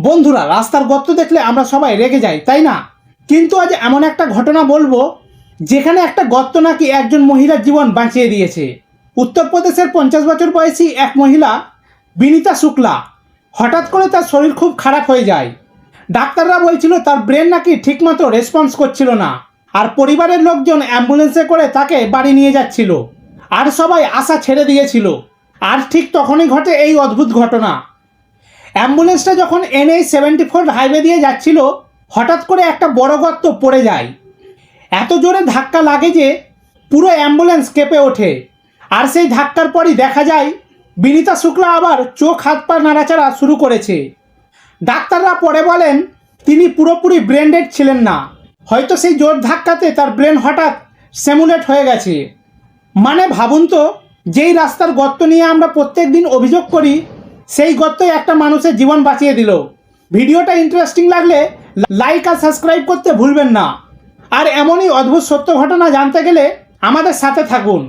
বন্ধুরা, রাস্তার গর্ত দেখলে আমরা সবাই রেগে যাই, তাই না? কিন্তু আজ এমন একটা ঘটনা বলবো যেখানে একটা গর্ত নাকি একজন মহিলার জীবন বাঁচিয়ে দিয়েছে। উত্তরপ্রদেশের 50 বছর বয়সী এক মহিলা বিনীতা শুক্লা, হঠাৎ করে তার শরীর খুব খারাপ হয়ে যায়। ডাক্তাররা বলছিল তার ব্রেন নাকি ঠিকমতো রেসপন্স করছিল না, আর পরিবারের লোকজন অ্যাম্বুলেন্সে করে তাকে বাড়ি নিয়ে যাচ্ছিল, আর সবাই আশা ছেড়ে দিয়েছিল। আর ঠিক তখনই ঘটে এই অদ্ভুত ঘটনা। অ্যাম্বুলেন্সটা যখন NH-74 হাইওয়ে দিয়ে যাচ্ছিল, হঠাৎ করে একটা বড় গর্ত পড়ে যায়। এত জোরে ধাক্কা লাগে যে পুরো অ্যাম্বুলেন্স কেঁপে ওঠে। আর সেই ধাক্কার পরই দেখা যায় বিনীতা শুক্লা আবার চোখ হাত পা নাড়াচাড়া শুরু করেছে। ডাক্তাররা পরে বলেন তিনি পুরোপুরি ব্রেন ডেড ছিলেন না, হয়তো সেই জোর ধাক্কাতে তার ব্রেন হঠাৎ স্টিমুলেট হয়ে গেছে। মানে ভাবুন তো, যেই রাস্তার গর্ত নিয়ে আমরা প্রত্যেক দিন অভিযোগ করি, সেই গর্তই একটা মানুষের জীবন বাঁচিয়ে দিল। ভিডিওটা ইন্টারেস্টিং লাগলে লাইক আর সাবস্ক্রাইব করতে ভুলবেন না। আর এমনই অদ্ভুত সত্য ঘটনা জানতে গেলে আমাদের সাথে থাকুন।